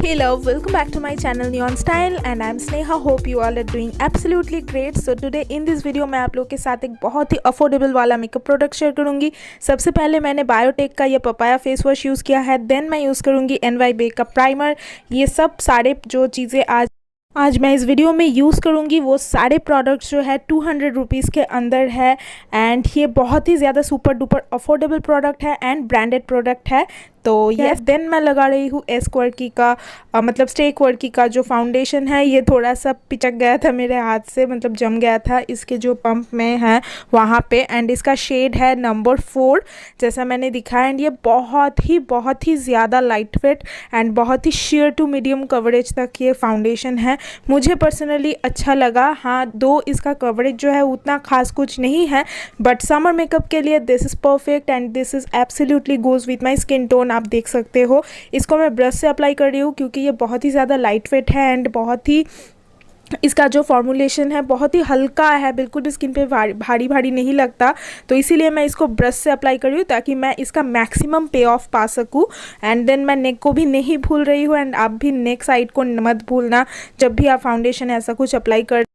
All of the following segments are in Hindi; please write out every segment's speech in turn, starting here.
Hello, welcome back to my channel Neon Style and I'm Sneha. Hope you all are doing absolutely great. So today in this video मैं आप लोग के साथ एक बहुत ही अफोर्डेबल वाला मेकअप प्रोडक्ट शेयर करूंगी। सबसे पहले मैंने बायोटेक का ये पपाया फेस वॉश यूज़ किया है, देन मैं यूज़ करूंगी NY बे का प्राइमर। ये सब सारे जो चीज़ें आज मैं इस वीडियो में यूज़ करूँगी वो सारे प्रोडक्ट्स जो है 200 रुपीज़ के अंदर है एंड ये बहुत ही ज़्यादा सुपर डुपर अफोर्डेबल प्रोडक्ट है एंड ब्रांडेड प्रोडक्ट है। तो यस, देन मैं लगा रही हूँ एस-क्वर्की का मतलब स्टे-क्वर्की का जो फाउंडेशन है। ये थोड़ा सा पिचक गया था मेरे हाथ से, मतलब जम गया था इसके जो पंप में है वहाँ पे, एंड इसका शेड है नंबर 4 जैसा मैंने दिखाया। एंड ये बहुत ही ज़्यादा लाइट वेट एंड बहुत ही शेयर टू मीडियम कवरेज तक ये फाउंडेशन है। मुझे पर्सनली अच्छा लगा। हाँ, दो इसका कवरेज जो है उतना खास कुछ नहीं है, बट समर मेकअप के लिए this is perfect and this is absolutely goes with my skin tone. आप देख सकते हो इसको मैं ब्रश से अप्लाई कर रही हूँ क्योंकि ये बहुत ही ज़्यादा लाइट वेट है एंड बहुत ही इसका जो फॉर्मुलेशन है बहुत ही हल्का है, बिल्कुल भी स्किन पे भारी नहीं लगता। तो इसीलिए मैं इसको ब्रश से अप्लाई कर रही हूँ ताकि मैं इसका मैक्सिमम पे ऑफ पा सकूँ। एंड देन मैं नेक को भी नहीं भूल रही हूँ एंड आप भी नेक साइड को मत भूलना जब भी आप फाउंडेशन ऐसा कुछ अप्लाई कर।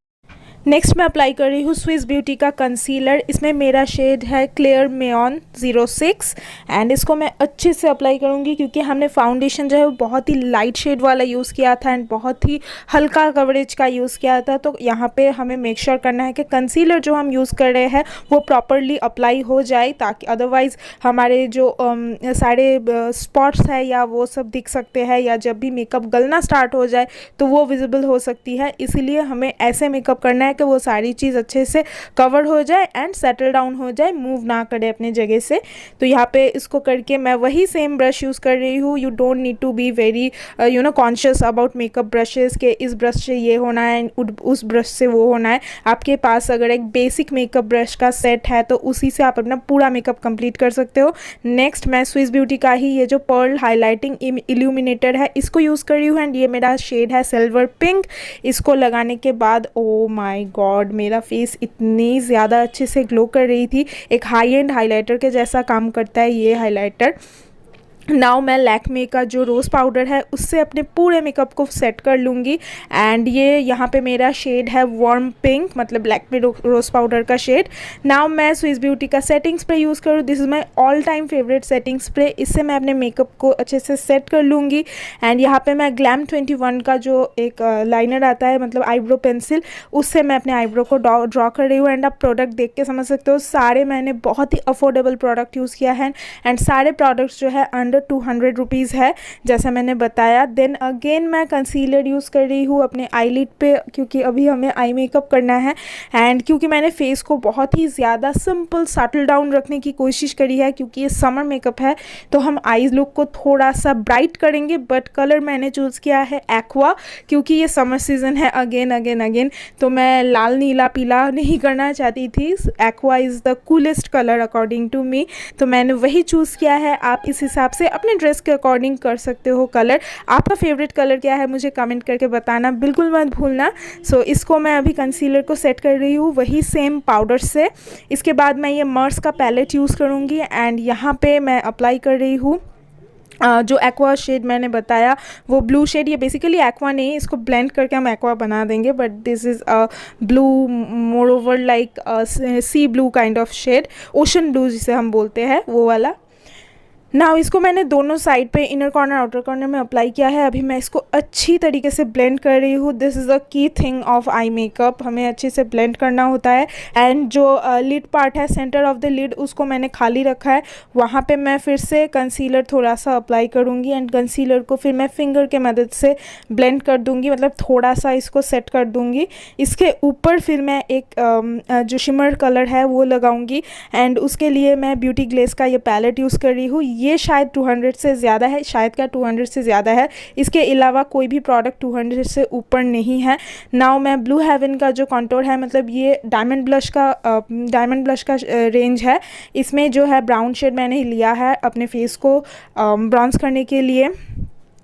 नेक्स्ट मैं अप्लाई कर रही हूँ स्विस ब्यूटी का कंसीलर। इसमें मेरा शेड है क्लियर मेयॉन 06 एंड इसको मैं अच्छे से अप्लाई करूँगी क्योंकि हमने फाउंडेशन जो है वो बहुत ही लाइट शेड वाला यूज़ किया था एंड बहुत ही हल्का कवरेज का यूज़ किया था। तो यहाँ पे हमें मेक श्योर करना है कि कंसीलर जो हम यूज़ कर रहे हैं वो प्रॉपरली अप्लाई हो जाए, ताकि अदरवाइज़ हमारे जो सारे स्पॉट्स है या वो सब दिख सकते हैं, या जब भी मेकअप गलना स्टार्ट हो जाए तो वो विजिबल हो सकती है। इसीलिए हमें ऐसे मेकअप करना है कि वो सारी चीज़ अच्छे से कवर हो जाए एंड सेटल डाउन हो जाए, मूव ना करे अपने जगह से। तो यहाँ पे इसको करके मैं वही सेम ब्रश यूज़ कर रही हूँ। You don't need to be very conscious about makeup brushes के इस ब्रश से ये होना है उस ब्रश से वो होना है। आपके पास अगर एक बेसिक मेकअप ब्रश का सेट है तो उसी से आप अपना पूरा मेकअप कंप्लीट कर सकते हो। नेक्स्ट मैं स्विस ब्यूटी का ही ये जो पर्ल हाईलाइटिंग इल्यूमिनेटर है इसको यूज़ कर रही हूँ एंड ये मेरा शेड है सिल्वर पिंक। इसको लगाने के बाद ओ माय गॉड, मेरा फेस इतनी ज़्यादा अच्छे से ग्लो कर रही थी। एक हाई एंड हाइलाइटर के जैसा काम करता है ये हाइलाइटर। नाउ मैं लैक्मे का जो रोज़ पाउडर है उससे अपने पूरे मेकअप को सेट कर लूँगी एंड ये यहाँ पे मेरा शेड है वार्म पिंक, मतलब लैक्मे रोज़ पाउडर का शेड। नाउ मैं स्विस ब्यूटी का सेटिंग स्प्रे यूज़ करूँ। This is my all time favourite setting spray. इससे मैं अपने मेकअप को अच्छे से सेट कर लूँगी एंड यहाँ पे मैं ग्लैम 21 का जो एक लाइनर आता है, मतलब आईब्रो पेंसिल, उससे मैं अपने आईब्रो को ड्रॉ कर रही हूँ। एंड आप प्रोडक्ट देख के समझ सकते हो सारे मैंने बहुत ही अफोर्डेबल प्रोडक्ट यूज़ किया है एंड सारे प्रोडक्ट्स जो है अंडर 200 रुपीज़ है जैसा मैंने बताया। देन अगेन मैं कंसीलर यूज़ कर रही हूँ अपने आईलिड पे क्योंकि अभी हमें आई मेकअप करना है एंड क्योंकि मैंने फेस को बहुत ही ज़्यादा सिंपल सटल डाउन रखने की कोशिश करी है क्योंकि ये समर मेकअप है तो हम आईज लुक को थोड़ा सा ब्राइट करेंगे। बट कलर मैंने चूज़ किया है एक्वा क्योंकि ये समर सीज़न है अगेन तो मैं लाल नीला पीला नहीं करना चाहती थी। Aqua is the coolest colour according to me, तो मैंने वही चूज़ किया है। आप इस हिसाब से अपने ड्रेस के अकॉर्डिंग कर सकते हो कलर। आपका फेवरेट कलर क्या है मुझे कमेंट करके बताना बिल्कुल मत भूलना। सो इसको मैं अभी कंसीलर को सेट कर रही हूँ वही सेम पाउडर से। इसके बाद मैं ये मर्स का पैलेट यूज़ करूँगी एंड यहाँ पे मैं अप्लाई कर रही हूँ जो एक्वा शेड मैंने बताया वो ब्लू शेड। ये बेसिकली एक्वा नहीं है, इसको ब्लेंड करके हम एक्वा बना देंगे, but this is a blue more over like sea blue kind of shade, ocean blue जिसे हम बोलते हैं वो वाला। नाउ इसको मैंने दोनों साइड पे इनर कॉर्नर आउटर कॉर्नर में अप्लाई किया है। अभी मैं इसको अच्छी तरीके से ब्लेंड कर रही हूँ। This is a key thing of eye makeup, हमें अच्छे से ब्लेंड करना होता है। एंड जो लिड पार्ट है, सेंटर ऑफ द लिड, उसको मैंने खाली रखा है, वहाँ पे मैं फिर से कंसीलर थोड़ा सा अप्लाई करूँगी एंड कंसीलर को फिर मैं फिंगर के मदद से ब्लेंड कर दूँगी, मतलब थोड़ा सा इसको सेट कर दूँगी। इसके ऊपर फिर मैं एक जो शिमर कलर है वो लगाऊँगी एंड उसके लिए मैं ब्यूटी ग्लेस का ये पैलेट यूज़ कर रही हूँ। ये शायद 200 से ज़्यादा है, शायद क्या 200 से ज़्यादा है। इसके अलावा कोई भी प्रोडक्ट 200 से ऊपर नहीं है। नाउ मैं ब्लू हेवन का जो कॉन्टोर है, मतलब ये डायमंड ब्लश का रेंज है। इसमें जो है ब्राउन शेड मैंने लिया है अपने फेस को ब्राउन्स करने के लिए,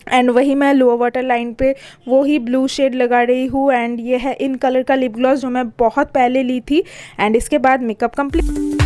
एंड वही मैं लोअर वाटर लाइन पे वो ही ब्लू शेड लगा रही हूँ। एंड ये है इन कलर का लिप ग्लॉस जो मैं बहुत पहले ली थी। एंड इसके बाद मेकअप कंप्लीट।